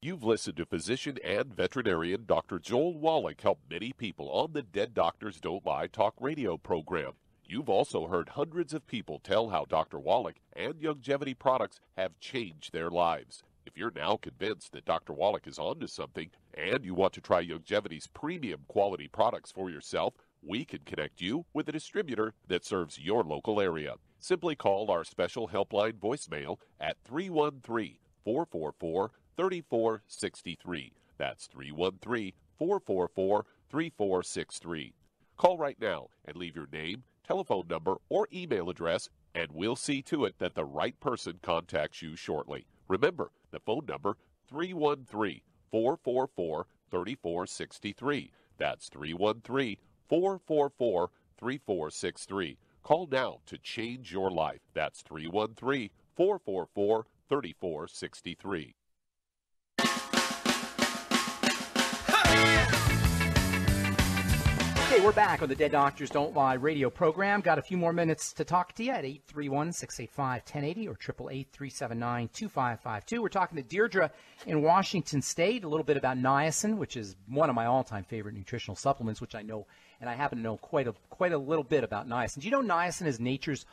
You've listened to physician and veterinarian Dr. Joel Wallach help many people on the Dead Doctors Don't Lie talk radio program. You've also heard hundreds of people tell how Dr. Wallach and Longevity products have changed their lives. If you're now convinced that Dr. Wallach is onto something and you want to try Longevity's premium quality products for yourself, we can connect you with a distributor that serves your local area. Simply call our special helpline voicemail at 313-444-3463. That's 313-444-3463. Call right now and leave your name, telephone number, or email address, and we'll see to it that the right person contacts you shortly. Remember, the phone number, 313-444-3463. That's 313-444-3463. Call now to change your life. That's 313-444-3463. Okay, we're back on the Dead Doctors Don't Lie radio program. Got a few more minutes to talk to you at 831-685-1080 or 888-379-2552. We're talking to Deirdre in Washington State, a little bit about niacin, which is one of my all-time favorite nutritional supplements, which I know, and I happen to know quite a little bit about niacin. Do you know niacin is nature's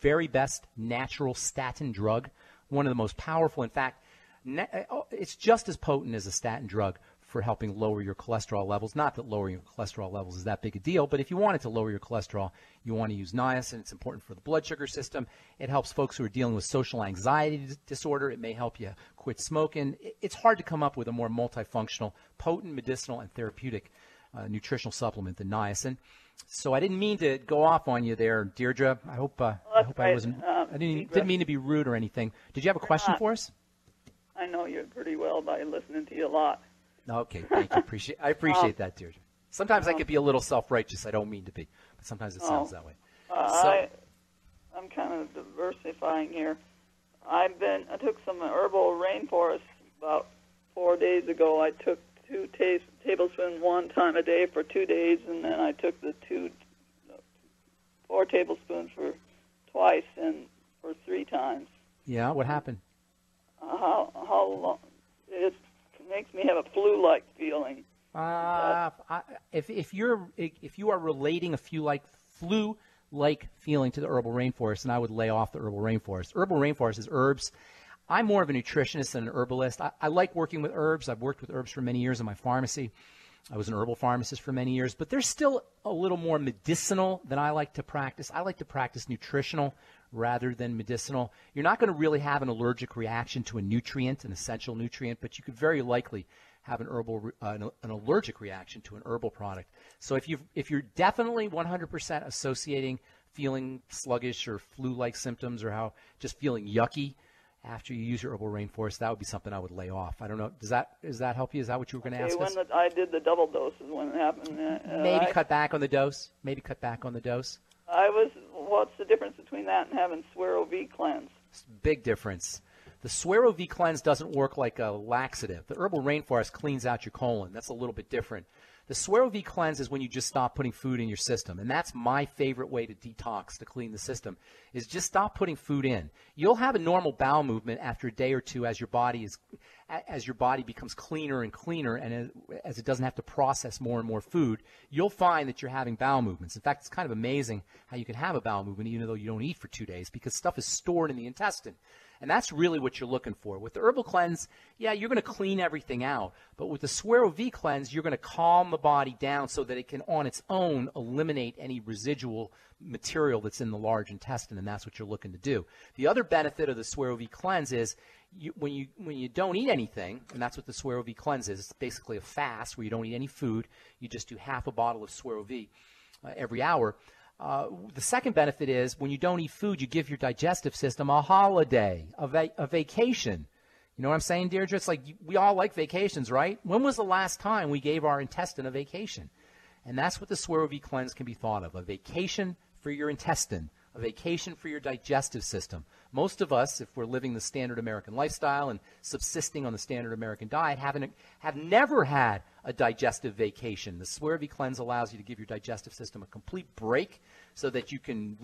very best natural statin drug? One of the most powerful. In fact, it's just as potent as a statin drug for helping lower your cholesterol levels. Not that lowering your cholesterol levels is that big a deal, but if you wanted to lower your cholesterol, you want to use niacin. It's important for the blood sugar system. It helps folks who are dealing with social anxiety disorder. It may help you quit smoking. It's hard to come up with a more multifunctional, potent, medicinal, and therapeutic nutritional supplement than niacin. So I didn't mean to go off on you there, Deirdre. I hope I wasn't. I didn't mean to be rude or anything. Did you have a question for us? I know you pretty well by listening to you a lot. Okay, thank you. I appreciate that, Deirdre. Sometimes I could be a little self-righteous. I don't mean to be, but sometimes it sounds that way. I'm kind of diversifying here. I took some herbal rainforest about 4 days ago. I took 2 tablespoons one time a day for 2 days, and then I took the 4 tablespoons for twice and for 3 times. Yeah, what happened? How long? It makes me have a flu-like feeling. If you are relating a flu-like feeling to the herbal rainforest, then I would lay off the herbal rainforest. Herbal rainforest is herbs. I'm more of a nutritionist than an herbalist. I like working with herbs. I've worked with herbs for many years in my pharmacy. I was an herbal pharmacist for many years, but there's still a little more medicinal than I like to practice. I like to practice nutritional rather than medicinal. You're not going to really have an allergic reaction to a nutrient, an essential nutrient, but you could very likely have an allergic reaction to an herbal product. So if you're definitely 100% associating feeling sluggish or flu-like symptoms or just feeling yucky after you use your herbal rainforest, that would be something I would lay off. I don't know. Does that help you? Is that what you were going to ask us? I did the double doses when it happened. Maybe cut back on the dose. What's the difference between that and having Suero V cleanse? Big difference. The Suero V cleanse doesn't work like a laxative. The herbal rainforest cleans out your colon. That's a little bit different. The Suero V cleanse is when you just stop putting food in your system, and that's my favorite way to detox, to clean the system, is just stop putting food in. You'll have a normal bowel movement after a day or two as your body becomes cleaner and cleaner, and as it doesn't have to process more and more food, you'll find that you're having bowel movements. In fact, it's kind of amazing how you can have a bowel movement even though you don't eat for 2 days, because stuff is stored in the intestine. And that's really what you're looking for. With the herbal cleanse, yeah, you're going to clean everything out. But with the Suero V cleanse, you're going to calm the body down so that it can, on its own, eliminate any residual material that's in the large intestine, and that's what you're looking to do. The other benefit of the Suero V cleanse is when you don't eat anything, and that's what the Suero V cleanse is. It's basically a fast where you don't eat any food. You just do half a bottle of Suero V every hour. The second benefit is when you don't eat food, you give your digestive system a holiday, a vacation. You know what I'm saying, Deirdre? It's like we all like vacations, right? When was the last time we gave our intestine a vacation? And that's what the Suero V cleanse can be thought of, a vacation for your intestine, a vacation for your digestive system. Most of us, if we're living the standard American lifestyle and subsisting on the standard American diet, have never had a digestive vacation. The Suero V cleanse allows you to give your digestive system a complete break so that you can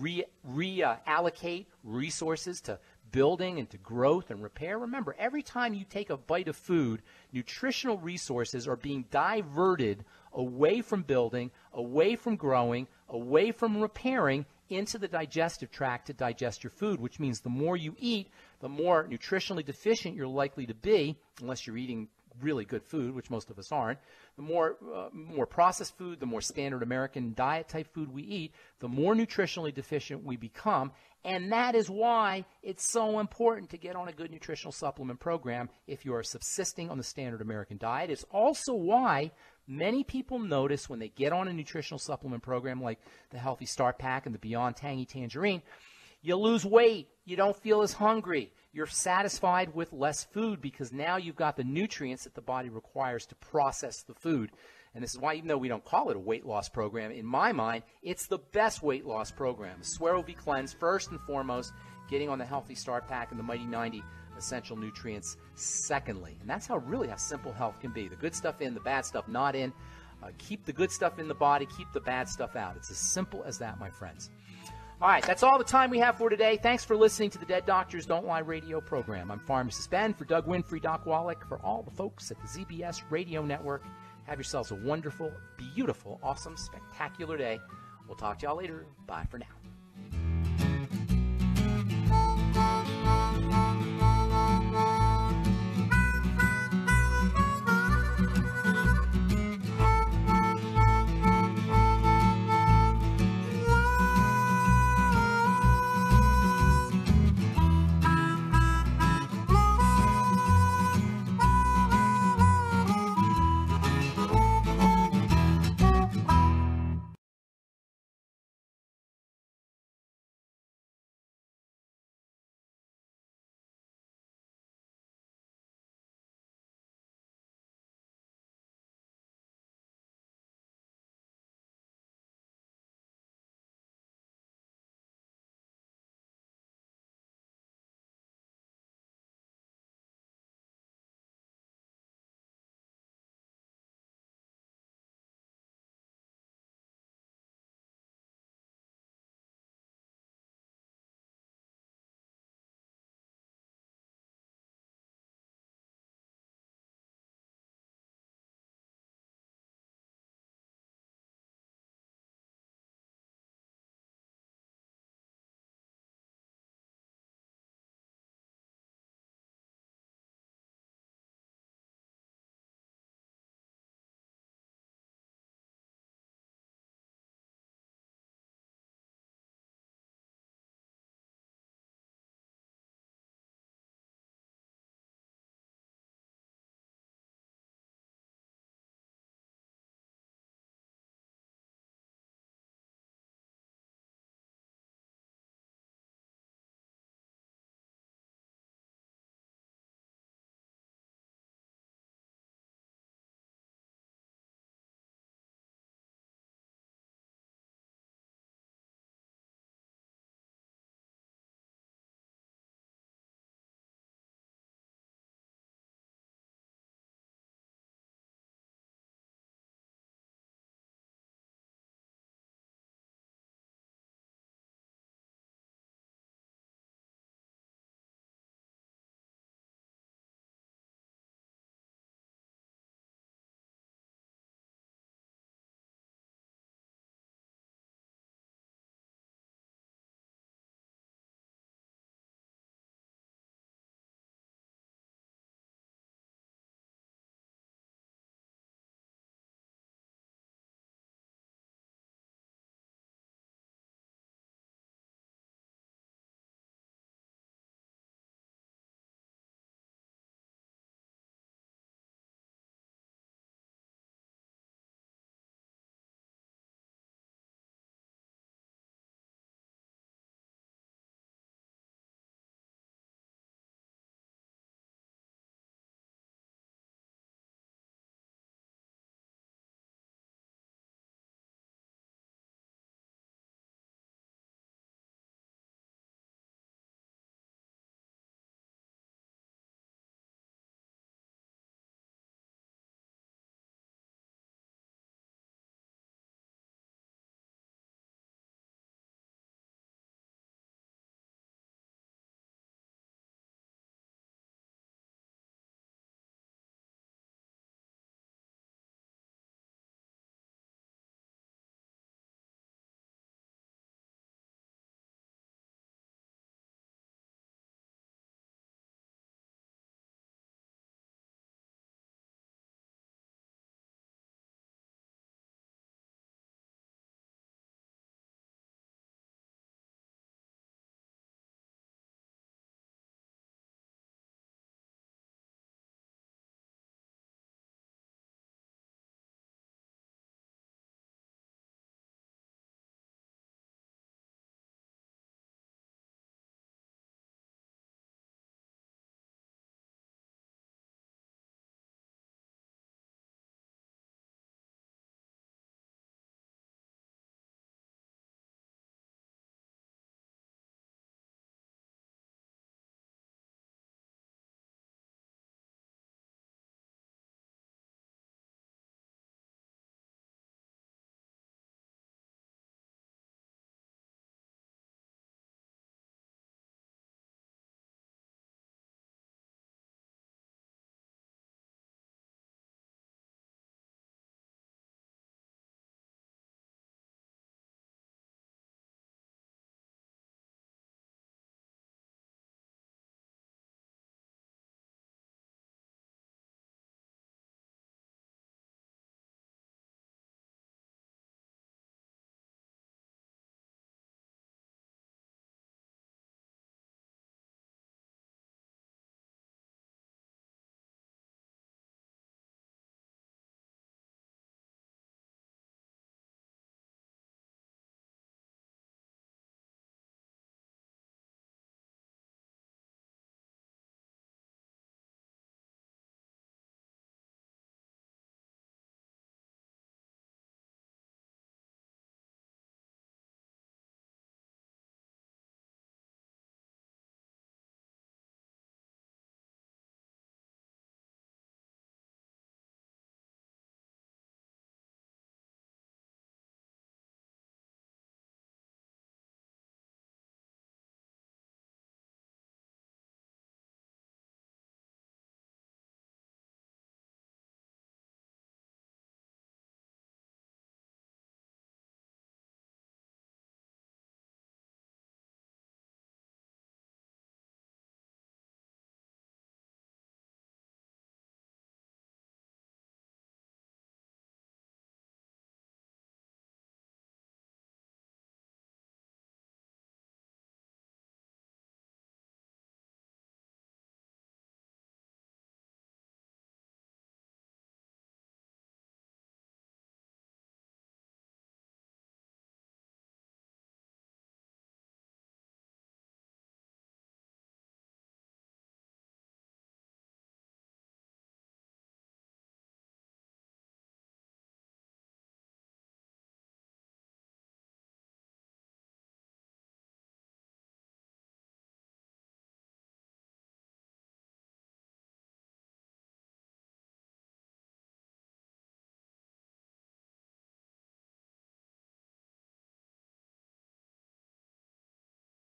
reallocate resources to building and to growth and repair. Remember, every time you take a bite of food, nutritional resources are being diverted away from building, away from growing, away from repairing, into the digestive tract to digest your food, which means the more you eat, the more nutritionally deficient you're likely to be, unless you're eating really good food, which most of us aren't. The more processed food, the more standard American diet type food we eat, the more nutritionally deficient we become. And that is why it's so important to get on a good nutritional supplement program if you are subsisting on the standard American diet. It's also why many people notice when they get on a nutritional supplement program like the Healthy Start Pack and the Beyond Tangy Tangerine, you lose weight, you don't feel as hungry, you're satisfied with less food because now you've got the nutrients that the body requires to process the food. And this is why, even though we don't call it a weight loss program, in my mind, it's the best weight loss program. Suero V Cleanse, first and foremost, getting on the Healthy Start Pack and the Mighty 90 Essential Nutrients, secondly. And that's how simple health can be. The good stuff in, the bad stuff not in. Keep the good stuff in the body, keep the bad stuff out. It's as simple as that, my friends. All right, that's all the time we have for today. Thanks for listening to the Dead Doctors Don't Lie radio program. I'm Pharmacist Ben for Doug Winfrey, Doc Wallach, for all the folks at the ZBS Radio Network. Have yourselves a wonderful, beautiful, awesome, spectacular day. We'll talk to y'all later. Bye for now.